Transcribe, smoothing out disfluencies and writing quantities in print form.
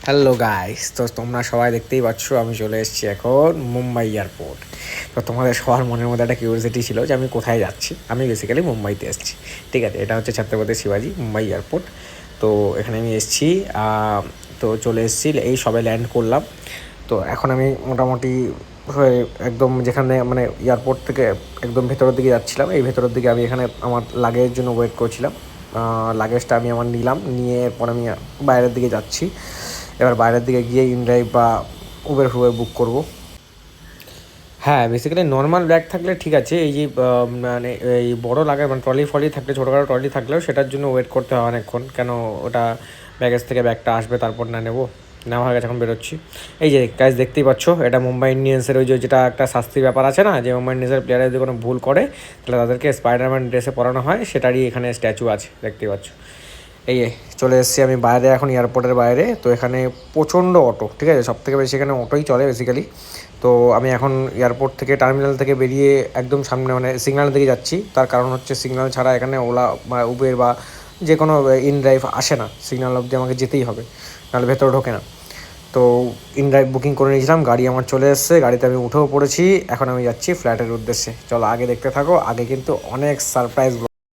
Hello guys, তো তোমরা সবাই দেখতেই পাচ্ছ আমি চলে এসেছি এখন মুম্বাই এয়ারপোর্ট। তো তোমাদের সবার মনের মধ্যে একটা কিউরিওসিটি ছিল যে আমি কোথায় যাচ্ছি। আমি বেসিক্যালি মুম্বাইতে এসেছি, ঠিক আছে। এটা হচ্ছে ছত্রপতি শিবাজি মুম্বাই এয়ারপোর্ট। তো এখানে আমি এসেছি, তো চলে এসেছি, এই সবে ল্যান্ড করলাম। তো এখন আমি মোটামুটি হয়ে একদম যেখানে মানে এয়ারপোর্ট থেকে একদম ভেতরের দিকে যাচ্ছিলাম, এই ভেতরের দিকে আমি এখানে আমার লাগেজের জন্য ওয়েট করছিলাম। লাগেজটা আমি আমার নিলাম, নিয়ে এরপর আমি বাইরের দিকে যাচ্ছি। এবার বাইরের দিকে গিয়ে ইনড্রাইভ বা উবের বুক করব। হ্যাঁ, বেসিক্যালি নর্মাল ব্যাগ থাকলে ঠিক আছে। এই যে মানে এই বড়ো লাগে মানে ট্রলি ফলি থাকলে, ছোটোখাটো ট্রলি থাকলেও সেটার জন্য ওয়েট করতে হয় অনেকক্ষণ। কেন ওটা ব্যাগেজ থেকে ব্যাগটা আসবে, তারপর না নেবো। নেওয়া হয়ে গেছে, এখন বেরোচ্ছি। এই যে কাজ দেখতেই পাচ্ছ, এটা মুম্বাই ইন্ডিয়ান্সের ওই যে যেটা একটা শাস্তির ব্যাপার আছে না, যে মুম্বাই ইন্ডিয়ান্সের প্লেয়াররা যদি কোনো ভুল করে তাহলে তাদেরকে স্পাইডারম্যান ড্রেসে পরানো হয়, সেটারই এখানে স্ট্যাচু আছে, দেখতেই পাচ্ছ। এই চলে এসেছি আমি বাইরে, এখন এয়ারপোর্টের বাইরে। তো এখানে প্রচণ্ড অটো, ঠিক আছে, সব থেকে বেশি এখানে অটোই চলে বেসিক্যালি। তো আমি এখন এয়ারপোর্ট থেকে টার্মিনাল থেকে বেরিয়ে একদম সামনে মানে সিগন্যাল দিকে যাচ্ছি। তার কারণ হচ্ছে সিগন্যাল ছাড়া এখানে ওলা বা উবের বা যে কোনো ইনড্রাইভ আসে না, সিগন্যাল অবধি আমাকে যেতেই হবে, নাহলে ভেতরে ঢোকে না। তো ইনড্রাইভ বুকিং করে নিয়েছিলাম, গাড়ি আমার চলে এসেছে, গাড়িতে আমি উঠেও পড়েছি। এখন আমি যাচ্ছি ফ্ল্যাটের উদ্দেশ্যে। চলো আগে দেখতে থাকো, আগে কিন্তু অনেক সারপ্রাইজ